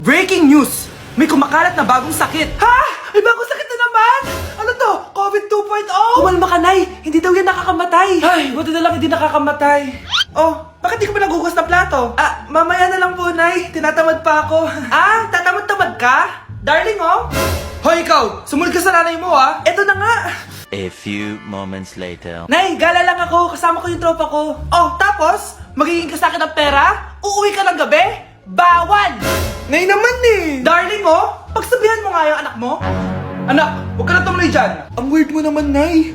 Breaking news! May kumakalat na bagong sakit! Ha? May bagong sakit na naman? Ano to? COVID 2.0? Kumalma ka, Nay! Hindi daw yan nakakamatay! Ay, buti na lang hindi nakakamatay. Oh, bakit di ka pa nagugas ng plato? Ah, mamaya na lang po, Nay. Tinatamad pa ako. Ah, tatamad-tamad ka? Darling, oh! Hoy, ikaw! Sumunod ka sa nanay mo, ah! Eto na nga! A few moments later. Nay, gala lang ako. Kasama ko yung tropa ko. Oh, tapos? Magiging ka sa akin ng pera? Uuwi ka ng gabi? Bawal! Nay naman eh! Darling, oh! Pagsabihan mo nga yung anak mo. Anak, huwag ka na tumuloy dyan. Ang weird mo naman, Nay.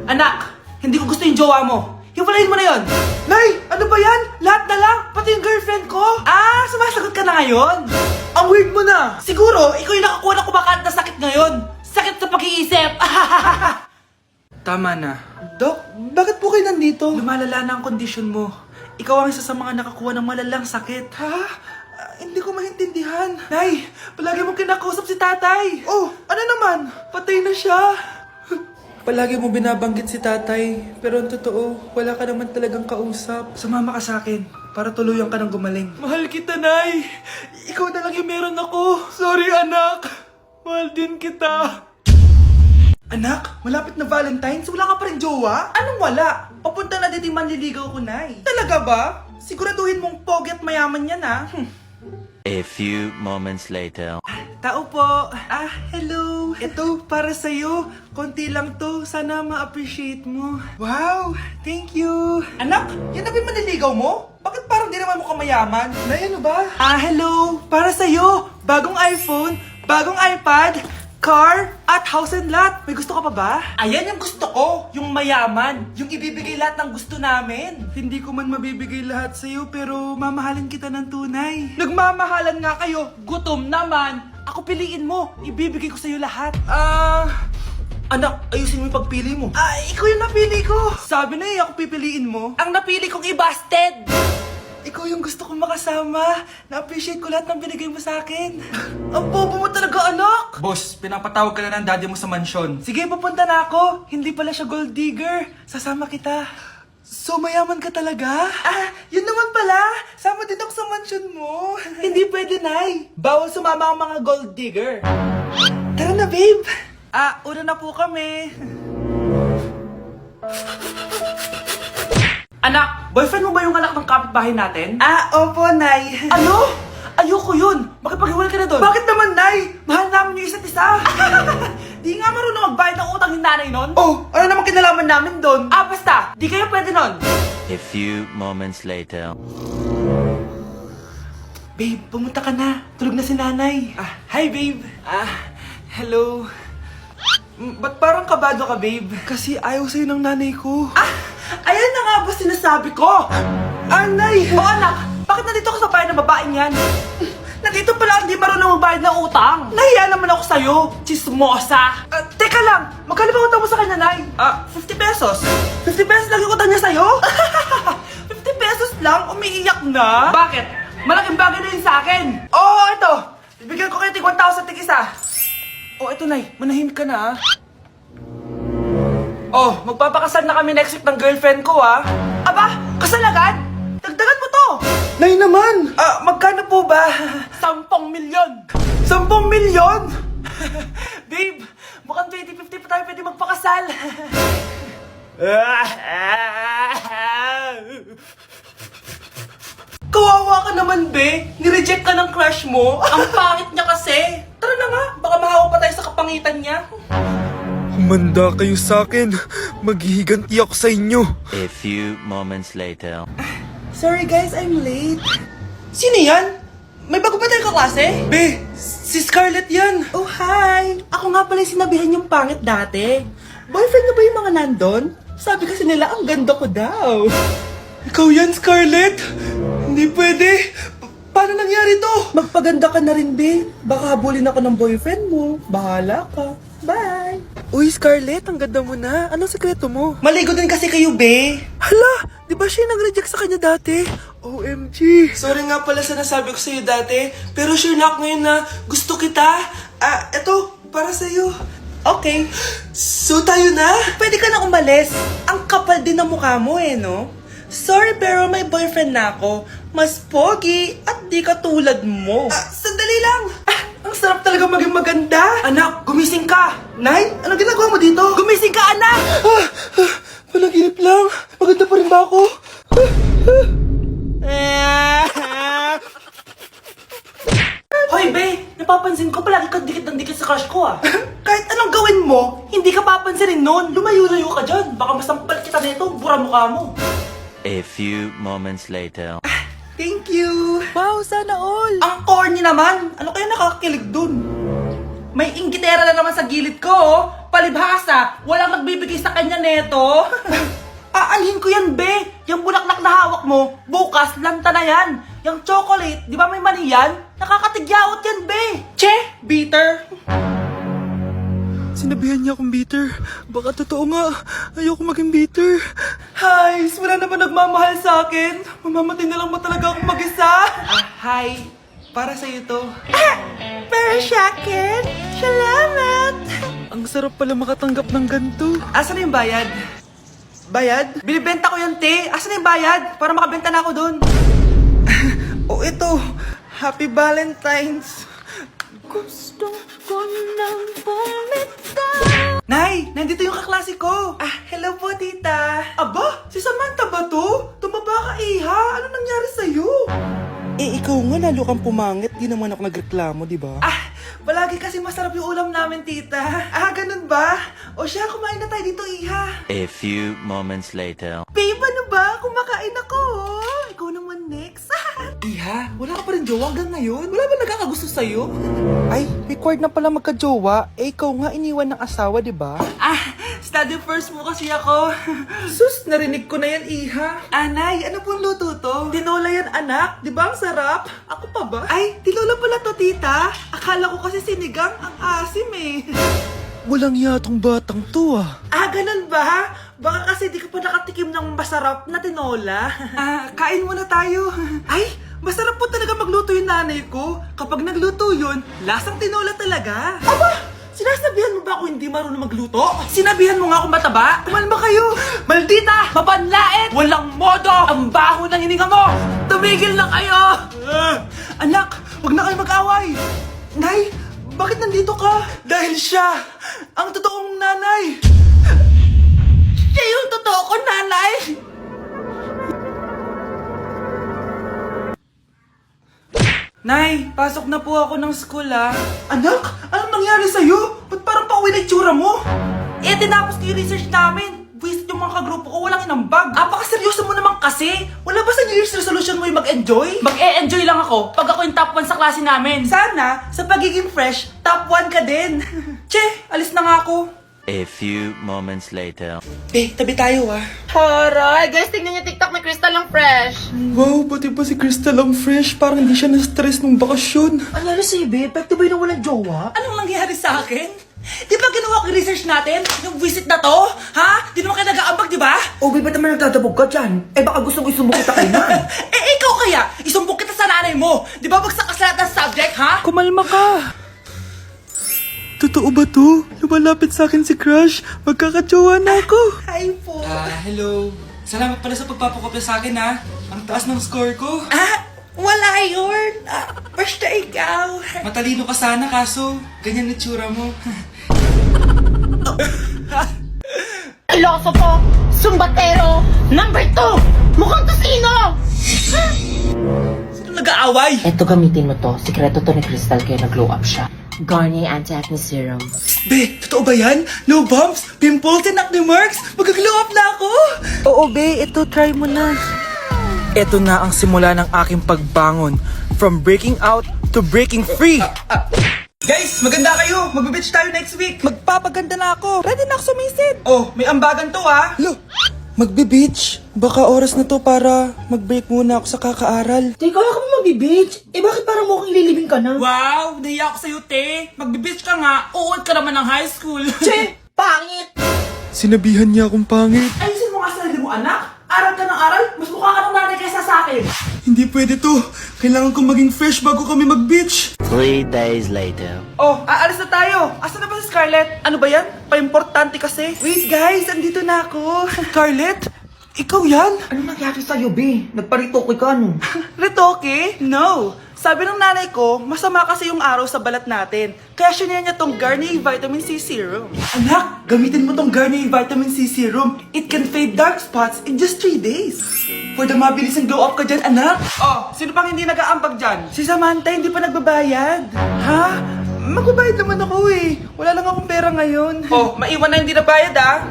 Anak, hindi ko gusto yung jowa mo. Hiwalayin mo na yon. Nay, ano ba yan? Lahat na lang, pati yung girlfriend ko. Ah, sumasagot ka na ngayon. Ang weird mo na. Siguro, ikaw yung nakakuha ng kumakalat na sakit ngayon. Sakit sa pag-iisip. Tama na. Dok, bakit po kayo nandito? Lumalala na ang kondisyon mo. Ikaw ang isa sa mga nakakuha ng malalang sakit. Ha? Hindi ko maintindihan. Nay, palagi mo kinakausap si tatay. Oh, ano naman? Patay na siya. Palagi mo binabanggit si tatay. Pero ang totoo, wala ka naman talagang kausap. Sumama ka sa akin para tuluyan ka ng gumaling. Mahal kita, Nay. Ikaw na lang yung meron ako. Sorry, anak. Mahal din kita. Anak, malapit na Valentine's, wala ka pa rin jowa? Anong wala? Papunta na dito yung manliligaw ko, Nay. Talaga ba? Siguraduhin mong pogi at mayaman yan, ha? A few moments later. Tao po. Ah, hello. Ito, para sa'yo. Konti lang to. Sana ma-appreciate mo. Wow, thank you. Anak, yan na ba yung manliligaw mo? Bakit parang di naman mo kamayaman? Nay, ano ba? Ah, hello. Para sa'yo. Bagong iPhone, bagong iPad, car, at house and lot. May gusto ka pa ba? Ayan yung gusto ko. Yung mayaman. Yung ibibigay lahat ng gusto namin. Hindi ko man mabibigay lahat sa'yo, pero mamahalin kita ng tunay. Nagmamahalan nga kayo. Gutom naman. Ako piliin mo. Ibibigay ko sa'yo lahat. Anak, ayusin mo yung pagpili mo. Ikaw yung napili ko. Sabi na ako pipiliin mo. Ang napili kong i-busted. Ikaw yung gusto kong makasama. Na-appreciate ko lahat ng binigay mo sa akin. Ang bobo mo talaga, anak! Boss, pinapatawag ka na ng daddy mo sa mansyon. Sige, papunta na ako. Hindi pala siya gold digger. Sasama kita. So, mayaman ka talaga? Yun naman pala. Sama din ako sa mansyon mo. Hindi pwede, Nay. Bawal sumama ang mga gold digger. Tara na, babe. Una na po kami. Anak, boyfriend mo ba yung anak ng kapitbahay natin? Opo, Nay. Ano? Ayoko yun. Makipaghiwalay ka na doon. Bakit naman, Nay? Mahal namin yung isa't isa. Di nga marunong magbayad ng utang yung nanay nun. Oh, ano naman kinalaman namin doon? Basta. Di kayo pwede nun. A few moments later. Babe, pumunta ka na. Tulog na si nanay. Hi, babe. Hello. Ba't parang kabado ka, babe? Kasi ayaw sa'yo ng nanay ko. Ayan na nga ba sinasabi ko? Nay! O anak, bakit nandito ka sa bahay ng babaeng yan? Nandito pala hindi marunong magbayad ng utang. Nahiya naman ako sa'yo, chismosa. Teka lang, magkano ba utang mo sa kanya, Nay? 50 pesos. 50 pesos lang yung utang niya sa'yo? 50 pesos lang? Umiiyak na? Bakit? Malaking bagay na yun sa akin. Ito. Bibigyan ko kayo tig 1,000 tig isa. Ito, Nay. Manahimik ka na, magpapakasal na kami next week ng girlfriend ko, Aba, kasal agad? Dagdagan mo to! Nay naman! Magkano po ba? 10 milyon! 10 milyon? Babe, mukhang 2050 pa tayo pwede magpakasal. Kawawa ka naman, be. Nireject ka ng crush mo. Ang pangit niya kasi. Tara na nga, baka mahawa pa tayo sa kapangitan niya. Humanda kayo sa akin. Maghihiganti ako sa inyo. A few moments later. Sorry guys, I'm late. Sino yan? May bago ba tayong kaklase? Be, si Scarlett yan. Oh, hi. Ako nga pala yung sinabihan yung pangit dati. Boyfriend na ba yung mga nandun? Sabi kasi nila, ang ganda ko daw. Ikaw yan, Scarlett? Hindi pwede. Paano nangyari to? Magpaganda ka na rin, be. Baka habulin ako ng boyfriend mo. Bahala ka. Bye. Uy, Scarlett, ang ganda mo na. Anong sekreto mo? Maligo din kasi kayo, be. Hala, di ba siya nag-reject sa kanya dati? OMG. Sorry nga pala sa nasabi ko sa'yo dati. Pero sure na ako ngayon na gusto kita. Eto, para sa'yo. Okay. So tayo na? Pwede ka na umalis. Ang kapal din ng mukha mo no? Sorry pero may boyfriend na ako. mas pogi at di katulad mo. Sandali lang! Ang sarap talaga maging maganda! Anak, gumising ka! Nay, anong ginagawa mo dito? Gumising ka, anak! Panaginip lang. Maganda pa rin ba ako? Hoy, be! Napapansin ko palagi ka dikit ng dikit sa crush ko, ah. Kahit anong gawin mo, hindi ka papansinin nun. Lumayo-layo ka dyan. Baka masampal kita nito, bura mukha mo. A few moments later. Thank you! Wow, sana all! Ang corny naman! Ano kaya nakakakilig dun? May inggitera na naman sa gilid ko, oh. Palibhasa, walang magbibigay sa kanya neto. Aanhin ko yan, be! Yung bulaklak na hawak mo, bukas, lanta na yan. Yung chocolate, di ba may mani yan? Nakakatigyawat yan, be! Che! Bitter! Sinabihan niya akong bitter. Baka totoo nga. Ayoko maging bitter. Hi! Wala naman nagmamahal sa akin. Mamamatay na lang ba talaga akong mag-isa? Hi! Para sa'yo to. Para sa akin? Salamat! Ang sarap pala makatanggap ng ganito. Asan na yung bayad? Bayad? Binibenta ko yung te. Asan na yung bayad? Para makabenta na ako dun. Oh, ito. Happy Valentine's. Gusto ko nang bumitaw. Nay, nandito yung kaklase ko. Hello po, tita. Aba, si Samantha ba to? Tumaba ka, iha. Ano nangyari sa'yo? Ikaw nga lalo kang pumangit. Di naman ako nagreklamo, di ba? Palagi kasi masarap yung ulam namin, tita. Ganun ba? O siya, kumain na tayo dito, iha. A few moments later. Babe, ano ba? Kumakain ako. Ikaw naman next. Iha, wala ka pa rin jowa hanggang ngayon? Wala ba nagkakagusto sa'yo? Ay, required na pala magka-jowa. Ikaw nga iniwan ng asawa, di ba? Study first mo kasi ako. Sus, narinig ko na yan, iha. Anay, ano pong luto to? Tinola yan, anak. Di ba ang sarap? Ako pa ba? Ay, tinola pala to, tita. Akala ko kasi sinigang ang asim eh. Walang yatong batang to ah. Ganun ba? Baka kasi di ka pa nakatikim ng masarap na tinola. Kain muna tayo. Ay, masarap po talaga magluto yung nanay ko. Kapag nagluto yun, lasang tinola talaga. Aba! Sinasabihan mo ba ako hindi marunong magluto? Sinabihan mo nga ako mataba? Kumalma kayo! Maldita! Mapanlait! Walang modo! Ang baho ng hininga mo! Tumigil na kayo! Anak, wag na kayo mag-away! Nay, bakit nandito ka? Dahil siya, ang totoong nanay! Siya yung totoo ko, nanay! Nay, pasok na po ako ng school, ah. Anak, anong nangyari sa'yo? Ba't parang pauwi na itsura mo? Tinapos ko yung research namin. Visit yung mga kagrupo ko, walang inambag. Apakaseryoso mo naman kasi. Wala ba sa New Year's resolution mo yung mag-enjoy? Mag-e-enjoy lang ako pag ako yung top 1 sa klase namin. Sana, sa pagiging fresh, top 1 ka din. Che, alis na nga ako. A few moments later. Tabi tayo, ah. Horay! Guys, tignan niyo TikTok ni Crystal ang fresh. Wow, pati ba si Crystal ang fresh? Parang hindi siya na-stress nung bakasyon. Ano sa'yo, babe? Pwede ba yung walang jowa? Anong nangyari sa akin? Di ba ginawa ko yung research natin? Yung visit na to? Ha? Di naman kayo nag-aambag, di ba? O, ba't naman nagtatabog ka dyan? Baka gusto mo isumbong kita kay Nan. Ikaw kaya? Isumbok kita sa nanay mo. Di ba bagsak ka sa lahat ng subject, ha? Kumalma ka. Totoo ba to? Lumalapit sa akin si Crush. Magkakajowa na ako. Hi po. Hello. Salamat pala sa pagpapakopya sa akin ha. Ang taas ng score ko. Wala yun. Basta ikaw. Matalino ka sana kaso ganyan na tsura mo. Ilosopo! Sumbatero! Number 2! Mukhang tosino! Sino nag-aaway? Eto, gamitin mo to. Sikreto to ni Crystal kaya nag-glow up siya. Garnier Anti-Acne Serum. Be, totoo ba yan? No bumps, pimples, and acne marks? Mag-glow up na ako! Oo be, ito try mo na. Ito na ang simula ng aking pagbangon. From breaking out to breaking free. Guys, maganda kayo. Magbe-beach tayo next week. Magpapaganda na ako. Ready na ako sumisid. Oh, may ambagan to, ha? Lo, magbe-beach. Baka oras na to para mag-break muna ako sa kakaaral. Teka, ka mo magbi-beach? Bakit parang mukhang ililibing ka na? Wow, nahiya ako sa'yo, te. Magbe-beach ka nga. Uod ka naman ng high school. Che! Pangit! Sinabihan niya akong pangit. Ayusin mo nga sarili mo, anak. Aral ka ng aral. Mas mukha ka ng nanay kaysa sa akin. Hindi pwede to. Kailangan kong maging fresh bago kami mag-beach. 3 days later. Oh, aalis na tayo. Asan na ba si Scarlett? Ano ba yan? Pa-importante kasi. Wait guys, andito na ako. Scarlett? Ikaw yan? Ano nangyari sa'yo, be? Nagparitoke ka, no? Retoke? No. Sabi ng nanay ko, masama kasi yung araw sa balat natin. Kaya sinaya niya tong Garnier Vitamin C Serum. Anak, gamitin mo tong Garnier Vitamin C Serum. It can fade dark spots in just 3 days. For the mabilis and glow up ka dyan, anak. Oh, sino pang hindi nag-aambag dyan? Si Samantha hindi pa nagbabayad. Ha? Magbabayad naman ako eh. Wala lang akong pera ngayon. Oh, maiwan na hindi nabayad ah.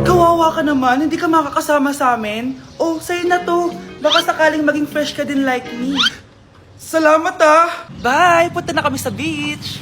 Kawawa ka naman, hindi ka makakasama sa amin. Oh, sa'yo na to. Baka sakaling maging fresh ka din like me. Salamat ah! Bye! Punta na kami sa beach!